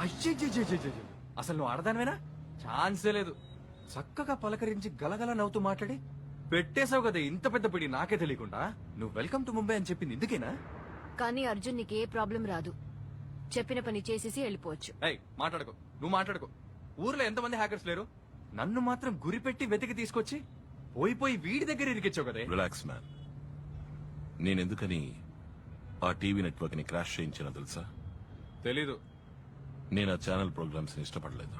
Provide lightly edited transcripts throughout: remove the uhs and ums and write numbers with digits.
అయ్యో, అసలు నువ్వు ఆడదానివేనా? ఛాన్సే లేదు. చక్కగా పలకరించి గలగల నవ్వుతూ మాట్లాడి పెట్టేశావు కదా ఇంత పెద్ద పిడి నాకే తెలియకుండా. నువ్వు వెల్కమ్ టు ముంబై అని చెప్పింది ఇందుకేనా? కానీ అర్జున్ నీకే ప్రాబ్లం రాదు. చెప్పిన పని చేసేసి వెళ్ళిపోవచ్చు. ఏయ్ మాట్లాడుకో, నువ్వు మాట్లాడుకో. ఊర్లో ఎంతమంది హ్యాకర్స్ లేరు? నన్ను మాత్రం గురిపెట్టి వెతికి తీసుకొచ్చి పోయి వీడి దగ్గర ఇరికిచ్చావు కదా. Relax man. నేనెందుకని ఆ టీవీ నెట్వర్క్ ని క్రాష్ చేయించినా తెలుసా? తెలీదు. నేను ఆ ఛానల్ ప్రోగ్రామ్స్ ని ఇష్టపడలేదు.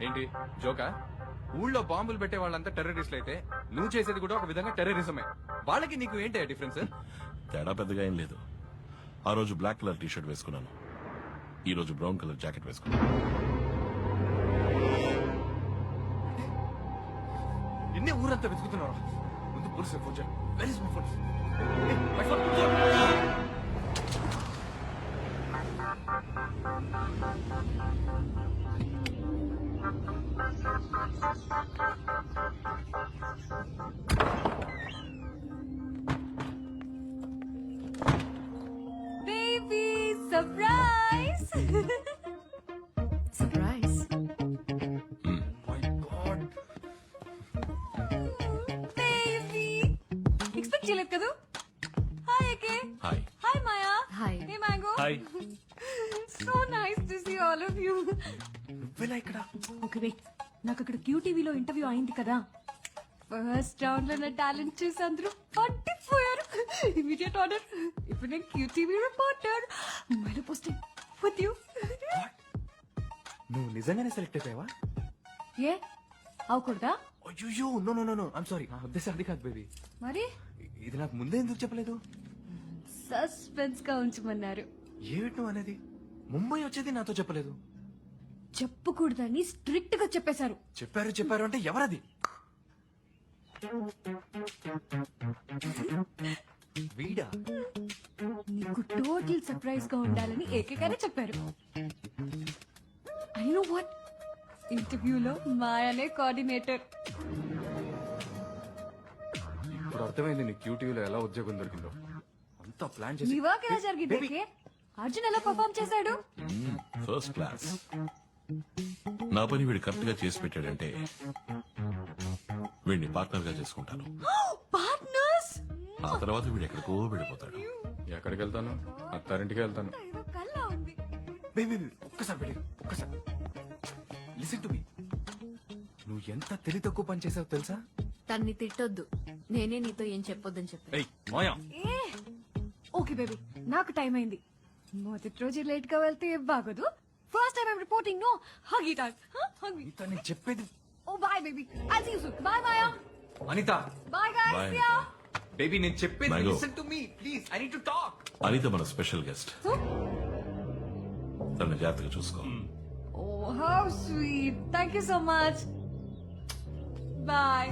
ఏంటి జోకా? ఊళ్ళో బాంబులు పెట్టే వాళ్ళంతా టెర్రరిస్టులు అయితే నువ్వు చేసేది కూడా ఒక విధంగా టెర్రరిజమే. వాళ్ళకి నీకు ఏంటి డిఫరెన్స్? తేడా పెద్దగా ఏం లేదు. ఆ రోజు బ్లాక్ కలర్ టీ షర్ట్ వేసుకున్నాను, ఈ రోజు బ్రౌన్ కలర్ జాకెట్ వేసుకున్నాను. నిన్నే ఊరంతా వెతుకుతున్నారు. ముందు పోలీసులు ఫోన్ చేయండి. Where is my phone? Baby surprise. Surprise my god. Baby expect చేయలేదు కదా. Hi AK. Hi. Hi Maya. Hi. Hey mango. Hi. So nice to see all of you. నువ్వేనా ఇక్కడ? ఓకే వెయిట్, నాకు అక్కడ క్యూటీవీలో ఇంటర్వ్యూ అయింది కదా. ఫస్ట్ రౌండ్ లో నా టాలెంట్ చూసి అందరూ పట్టిపోయారు. Immediate order. ఇప్పుడు నేను క్యూటీవీ రిపోర్టర్. ముంబైలో పోస్టింగ్ విత్ యూ. నువ్వు నిజంగానే సెలెక్ట్ అయిపోయావా? ఏ అవకూడదా? అయ్యో no no no no, I'm sorry. నా ఉద్దేశం అది కాదు బేబీ. మరి ఇది నాకు ముందే ఎందుకు చెప్పలేదు? సస్పెన్స్ గా ఉంచమన్నారు. ఏమిటి నువ్వు అనేది? ముంబై వచ్చేది నాతో చెప్పలేదు. చెప్పకూడదని స్ట్రిక్ట్ గా చెప్పేశారు. చెప్పారు అంటే ఎవరది? వీడా? నీకు టోటల్ సర్ప్రైజ్ గా ఉండాలని ఏకగానే చెప్పారు. ఐ నో వాట్, ఇంటర్వ్యూలో మాయనే కోఆర్డినేటర్. ఇప్పుడు అర్థమైంది నీ క్యూటీవీలో ఎలా ఉద్యోగం దొరికిందో. అంతా ప్లాన్ నీ చేసి వర్క్ ఎలా జరిగింది Baby. ఏకే? అర్జున్ ఎలా పర్ఫార్మ్ చేశాడు? First class. నా పని వీడు కరెక్ట్ గా చేసి పెట్టాడంటే వీడిని పార్ట్నర్ గా చేసుకుంటాను. పార్ట్నర్స్. ఆ తర్వాత వీడు ఎక్కడికో వెళ్ళిపోతాడు. ఎక్కడికి వెళ్తాను? అత్తారింటికి వెళ్తాను. ఏదో కల్లా ఉంది. బేబీ ఒక్కసారి బేబీ ఒక్కసారి లిసన్ టు మీ. నువ్వు ఎంత తెలివి తక్కువ పని చేసావు తెలుసా? తన్ని తిట్టొద్దు. నేనే నీతో ఏం చెప్పొద్దని చెప్పా. ఏయ్ మాయా, ఓకే బేబీ నాకు టైం అయింది. మొదటి రోజు లేట్ గా వెళ్తే బాగోదు. First time I'm reporting. No hug time. Hug me. Anitha నేను చెప్పేది. Oh bye baby. I see you soon. Bye Maya. Anitha bye guys. Bye. Yeah. Baby నేను చెప్పేది Mango. Listen to me please. I need to talk. Anitha మన special guest. తన జాగ్రత్తగా చూసుకో. Oh how sweet. Thank you so much. Bye.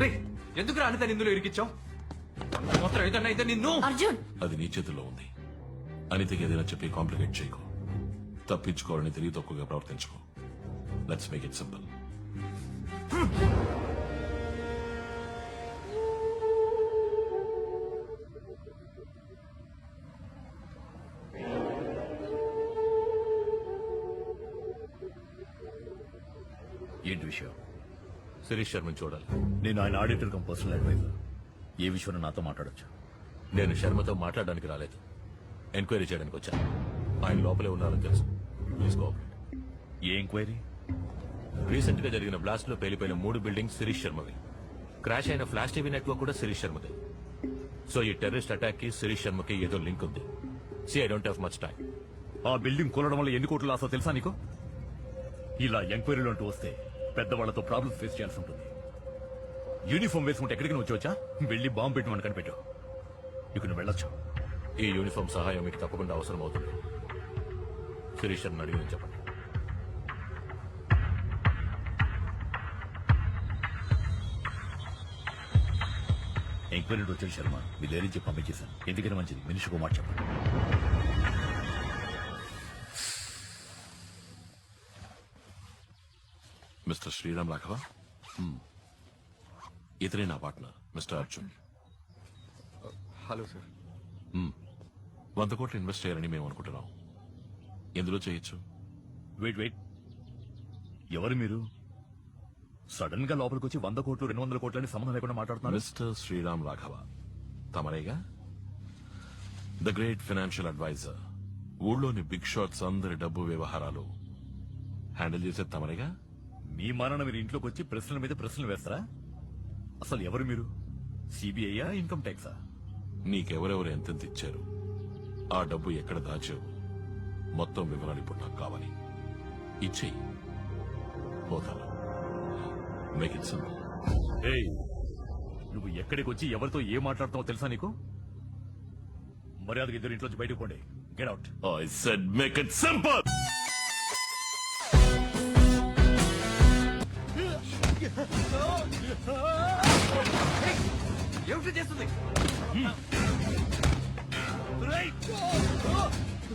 రే ఎందుకు అనిత ఇందులో ఇరికిచ్చావు? మాత్రం ఏదన్నా అయితే నిన్ను. అర్జున్ అది నీ చేతుల్లో ఉంది. అనితకి ఏదైనా చెప్పి కాంప్లికేట్ చేయకు. తప్పించుకోవాలని తెలివి తక్కువగా ప్రవర్తించుకో. Let's make it simple. ఏంటి విషయం? శిరీష్ శర్మని చూడాలి. నేను ఆయన ఆడిటర్ కమ్ పర్సనల్ అడ్వైజర్. ఏ విషయంలో నాతో మాట్లాడొచ్చు? నేను శర్మతో మాట్లాడడానికి రాలేదు, ఎంక్వైరీ చేయడానికి వచ్చాను. ఆయన లోపలే ఉన్నారని తెలుసు. Please cooperate. ఏ ఎంక్వైరీ? రీసెంట్ గా జరిగిన బ్లాస్ట్ లో పేలిపోయిన 3 బిల్డింగ్స్ శిరీష్ శర్మవి. క్రాష్ అయిన ఫ్లాష్ టీవీ నెట్వర్క్ కూడా శిరీష్ శర్మదే. సో ఈ టెర్రరిస్ట్ అటాక్ కి శిరీష్ శర్మకి ఏదో లింక్ ఉంది. See I don't have much time. ఆ బిల్డింగ్ కూలడం వల్ల ఎన్ని కోట్లు లాసో తెలుసా నీకు? ఇలా ఎంక్వైరీలు అంటూ వస్తే పెద్దవాళ్లతో ప్రాబ్లమ్స్ ఫేస్ చేయాల్సి ఉంటుంది. యూనిఫామ్ వేసుకుంటే ఎక్కడికి నువ్వు వచ్చా? వెళ్ళి బాంబు పెట్టమని కనిపెట్టు. ఇక నువ్వు వెళ్ళొచ్చు. ఈ యూనిఫామ్ సహాయం మీకు తప్పకుండా అవసరం అవుతుంది. శిరీష్ శర్మని అడిగి చెప్పండి. ఎంక్వైరీ వచ్చాడు శర్మ. మీ ధైర్యం చెప్పి పంపించేశాను. ఎందుకని మంచిది, మనిషికి మాట చెప్పండి. మిస్టర్ శ్రీరామ్ రాఘవ, ఇతనే నా partner mister Arjun. Hello sir. 100 కోట్లు ఇన్వెస్ట్ చేయాలని మేము అనుకుంటున్నాం. ఎందులో చేయొచ్చు? వెయిట్ ఎవరు మీరు? సడన్ గా లోపలికి వచ్చి 100 కోట్లు 200 కోట్లని సంబంధం లేకుండా మాట్లాడుతున్నారు. మిస్టర్ శ్రీరామ్ రాఘవ తమరేగా? The great financial advisor. ఊళ్ళోని బిగ్ షాట్స్ అందరి డబ్బు వ్యవహారాలు హ్యాండిల్ చేసేది తమరేగా? మీ మానన మీరు ఇంట్లోకి వచ్చి ప్రశ్నల మీద ప్రశ్నలు వేస్తారా? అసలు ఎవరు మీరు? సిబిఐయా, ఇన్కమ్ ట్యాక్సా? నీకెవరెవరు ఎంతెంత ఇచ్చారు, ఆ డబ్బు ఎక్కడ దాచావు, మొత్తం వివరాలు ఇప్పుడు నాకు కావాలి. ఇచ్చేయి, పోతాను. Make it simple. ఏయ్, నువ్వు ఎక్కడికి వచ్చి ఎవరితో ఏం మాట్లాడుతావో తెలుసా నీకు? మర్యాదగా ఇద్దరు ఇంట్లోంచి బయటకు పోండి. Get out. I said make it simple. ఏమిటి చేస్తుంది?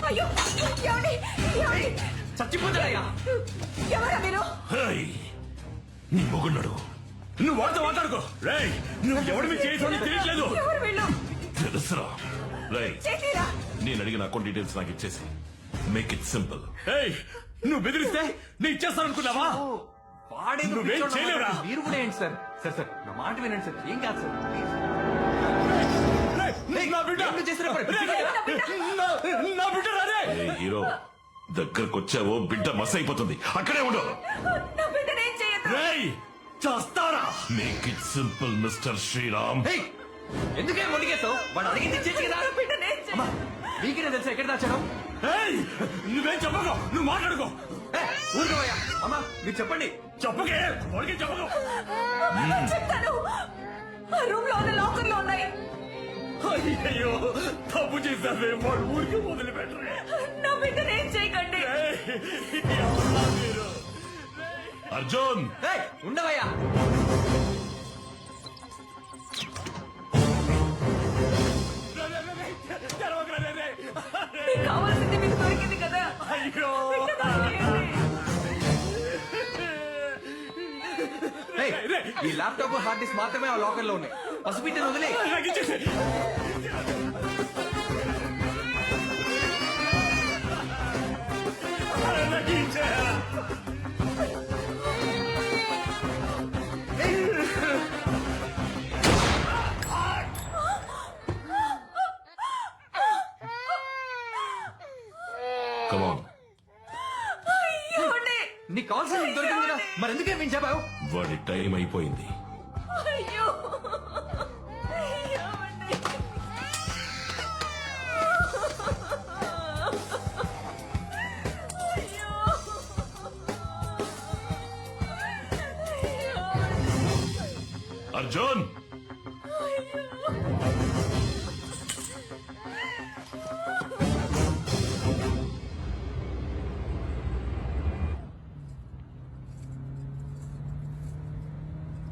అయ్యో ఏమండి? ఏమండి? చచ్చిపోతాడయ్యా. ఎవరా మీరు? Hey, నీ మొగున్నాడు. నువ్వు వాడితో మాట్లాడుకో. రేయ్, నువ్వు ఎవరి మీద చేసి తెలియట్లేదు. ఎవరు వీళ్ళు? తెలుసురా. రేయ్, చేతిరా. నేను అడిగిన అకౌంట్ డీటెయిల్స్ నాకు ఇచ్చేసి మేక్ ఇట్ సింపుల్. ఏయ్, నువ్వు బెదిరిస్తే నేను ఇచ్చేస్తాననుకున్నావా? వాడేదో నువ్వేం పిచ్చోడు చేయలేవురా? అన్నమాట. మీరు కూడా ఏంటి సార్? సార్ నా మాట వినండి సార్. ఏం కాదు సార్. రేయ్, నా బిడ్డ. ఏం చేసినా పర్లేదు. రేయ్, నా బిడ్డ రాదే. ఏ హీరో, దగ్గరకు వచ్చావో బిడ్డ మస్ అయిపోతుంది. అక్కడే ఉండు. నా బిడ్డను ఏం చేయొద్దు. రేయ్, చేస్తారా? Make it simple mister Sriram. Hey, ఎందుకే మొండిగేస్తావు? వాడు అడిగింది చేసి కదా. నా బిడ్డను ఏం చేయొద్దు. అమ్మా, మీకేనే తెలుసా ఎక్కడ దాచాను? ఏయ్, నువ్వేం చెప్పకు. నువ్వు మాట్లాడుకో. ఊరుకోవయ్యా. అమ్మా, మీరు చెప్పండి. చెప్పకే, వాడికి చెప్పకు. చెప్తాను. ఆ రూమ్ లో ఉన్న లాకర్ లో ఉన్నాయి. అయ్యో, తప్పు చేశావే. వాడు ఊరికి వదిలిపెట్టరే. నా బిడ్డను ఏం చేయకండి. ఏయ్, ఎవరా మీరు? అర్జున్, ఏయ్, ఉండవయ్యా. తెరవకురా, రే, రే. మీకు కావాల్సింది మీకు దొరికింది కదా. అయ్యో. బిడ్డ దొరికింది. ఏయ్, ఈ ల్యాప్టాప్ హార్డ్ డిస్క్ మాత్రమే ఆ లాకర్ లో ఉన్నాయి. పసిపిట్టని వదిలే. నాకు ఇచ్చేసి. నాకు ఇచ్చేయ్. come on. ఏమండి? నీకు కావాల్సింది దొరికింది కదా, మరి ఎందుకే మేము చెప్పావు? వాడి టైం అయిపోయింది. అయ్యో ఏమండి? అయ్యో. అర్జున్,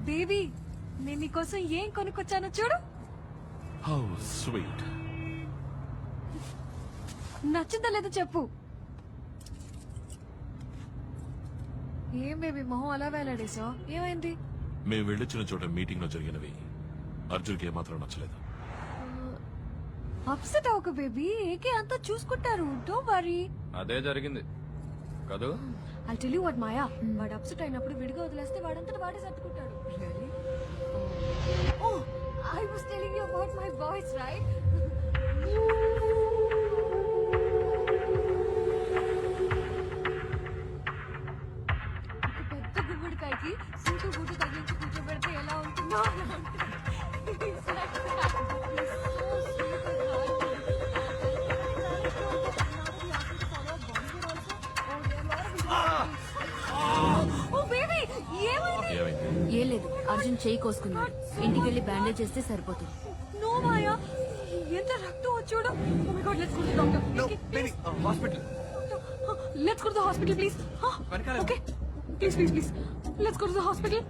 బేబీ నేను నీకోసం ఏం కొనుక్కొచ్చానో చూడు. How sweet. నచ్చిందా లేదో చెప్పు. ఏం బేబీ మొహం అలా వేలాడేసా? ఏమైంది? మేము వెళ్ళొచ్చిన చోట మీటింగ్ లో జరిగినవి అర్జున్కి ఏమాత్రం నచ్చలేదు. అప్సెట్ అవ్వకు బేబీ, ఏకే అంతా చూసుకుంటారు. Don't worry. అదే జరిగింది కదూ. I'll tell you what, మాయా, వాడు అప్సెట్ అయినప్పుడు విడిగా వదిలేస్తే వాడంతట వాడే సర్దుకుంటాడు. Really? Oh, I was telling you about my voice, right? ఒక పెద్ద గుమ్మడికాయకి సూటు బూటు తగిలించి కూర్చోబెడితే ఎలా ఉంటుందో అలా ఉంటుంది. It's like that. He's so sweet and Oh, baby, ఏమైంది? ఏమైంది? ఏం లేదు, అర్జున్ చేయి కోసుకున్నాడు. ఇంటికి వెళ్ళి బ్యాండేజ్ చేస్తే సరిపోతుంది. No, మాయా, ఎంత రక్తం వచ్చాడు. Oh my God, let's go to the doctor. No, Okay, baby, hospital. Let's go to the hospital, please. వెనకాల. Okay, please. Let's go to the hospital.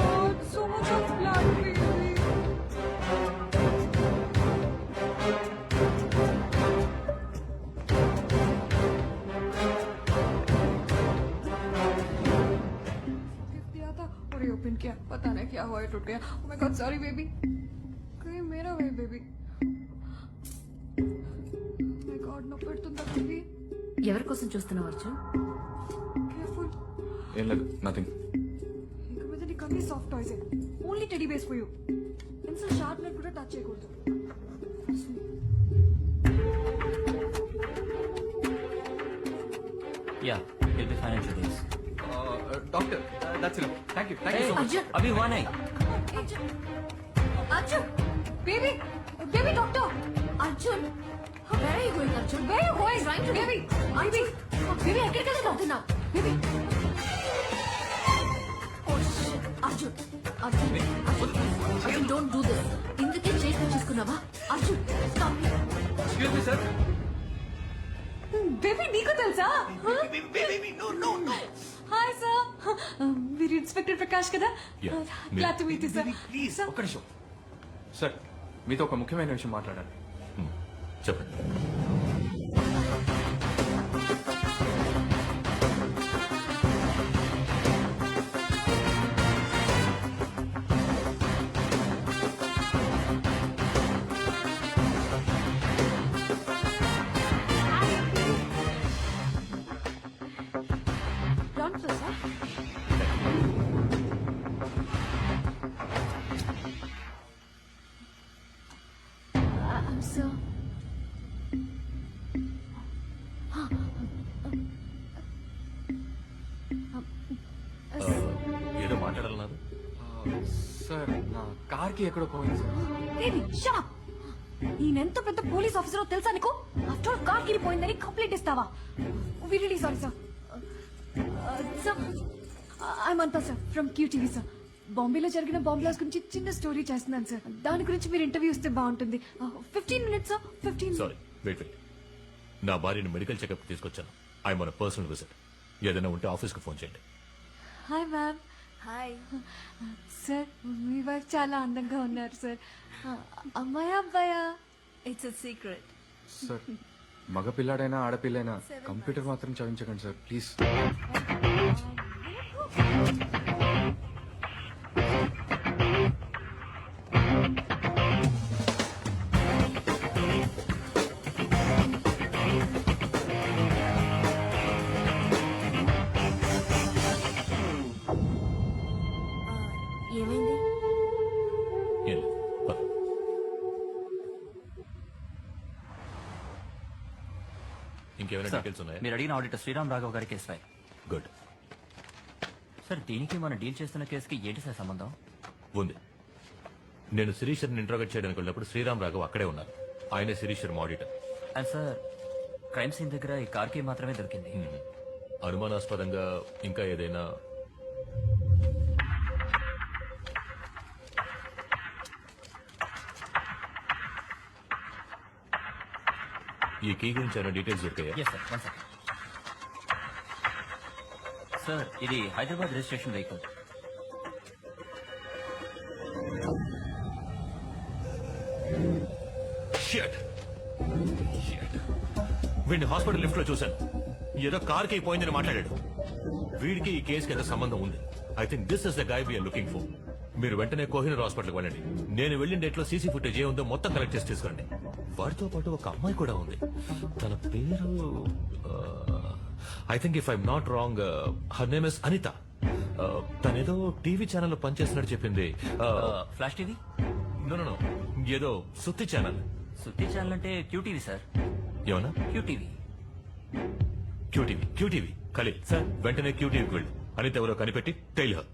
God, so much of blood, baby. दिया था और ये open किया, पता नहीं क्या हुआ, ये टूट गया. Oh my God, sorry baby. कहीं मेरा way baby. Oh my God, no పెడుతుందా baby? ఎవరి కోసం చూస్తున్నావు అర్జున్? కేర్ఫుల్. ఏం లేదు నథింగ్. ఇక మీద నీకు అన్ని soft toys. Only teddy base for you. Pencil sharpener కూడా టచ్ చేయకూడదు. Yeah, he'll be fine in 2 days. Doctor that's it. Thank you so much. Arjun Abhi, one eye. Arjun baby baby doctor. Arjun where are you going, Arjun? Where are you going? Trying to- Baby, Arjun baby ఎక్కడికి వెళ్తున్నావు? Baby Oh, shit. Arjun Arjun Arjun don't do this. ఇందుకే చేసి చేసుకున్నావా? Arjun stop it. Excuse me sir. Baby నీకు తెలుసా? Hi sir, మీరు inspector Prakash కదా? Yeah, me. Glad to meet you sir. Sir ఒక్క నిమిషం సార్, మీతో ఒక ముఖ్యమైన విషయం మాట్లాడాలి. చెప్పండి. Ground floor, sir. Sir. ఏదో మాట్లాడాలన్నారు. సార్ నా కార్కి ఎక్కడో పోయింది సార్. Baby shut up. ఈయనెంత పెద్ద పోలీస్ ఆఫీసరో తెలుసా నీకు? ఆఫ్టర్ కార్ కిరిపోయిందని కంప్లైంట్ ఇస్తావా? We really sorry sir. Sir I Mantha sir from QTV sir. బాంబేలో జరిగిన బాంబ్ బ్లాస్ట్ గురించి చిన్న స్టోరీ చేస్తున్నాను సార్. దాని గురించి మీరు ఇంటర్వ్యూ ఇస్తే బాగుంటుంది. 15 minutes సార్. 15. Sorry, wait. నా భార్యను మెడికల్ చెకప్ తీసుకొచ్చాను. ఐ మన పర్సనల్ విజిట్. ఏదైనా ఉంటే ఆఫీస్కి ఫోన్ చేయండి. Hi ma'am. హాయ్. సార్ మీ వైఫ్ చాలా అందంగా ఉన్నారు సార్. అమ్మాయా అబ్బాయా? It's a secret. సార్ మగ పిల్లాడైనా ఆడపిల్లైనా కంప్యూటర్ మాత్రం చదివించకండి సార్ ప్లీజ్. ఏమైంది? ఏం లేదు, పద. ఇంకేమైనా సార్, డీటెయిల్స్ ఉన్నాయా? మీరు అడిగిన ఆడిటర్ శ్రీరామ్ రాఘవ్ గారి కేసు ఫైల్. గుడ్. సార్ దీనికి మనం డీల్ చేస్తున్న కేసుకి ఏంటి సార్ సంబంధం? ఉంది. నేను శిరీషర్ని ఇంట్రోగేట్ చేయడానికి వెళ్ళినప్పుడు శ్రీరామ్ రాఘవ్ అక్కడే ఉన్నారు. ఆయనే శిరీషర్ auditor. And sir crime scene దగ్గర ఈ కార్ కి మాత్రమే దొరికింది. అనుమానాస్పదంగా ఇంకా ఏదైనా? ఈ కీ గురించి ఏమైనా డీటెయిల్స్ దొరికాయా? Yes sir, one second. Sir ఇది Hyderabad registration vehicle. Shit. Shit. వీడిని హాస్పిటల్ లిఫ్ట్ లో చూశాను. ఏదో కార్ కి పోయిందని మాట్లాడాడు. వీడికి ఈ కేసుకి ఎంత సంబంధం ఉంది? I think this is the guy we're looking for. మీరు వెంటనే కోహినూర్ హాస్పిటల్కి వెళ్ళండి. నేను వెళ్ళిన డేట్ లో సీసీ ఫుటేజ్ ఏ ఉందో మొత్తం కలెక్ట్ చేసి తీసుకురండి. వాడితో పాటు ఒక అమ్మాయి కూడా ఉంది. తన పేరు I think if I'm not wrong her name is Anitha. తనేదో టీవీ ఛానల్లో పనిచేస్తున్నట్టు చెప్పింది. Flash TV? నో ఏదో సుత్తి ఛానల్. సుత్తి ఛానల్ అంటే QTV సార్. ఏమన్నా? QTV. క్యూటీవీ ఖలీల్ సార్, వెంటనే క్యూటీవీకి వెళ్ళు. అనిత ఎవరో కనిపెట్టి టైల్ హర్.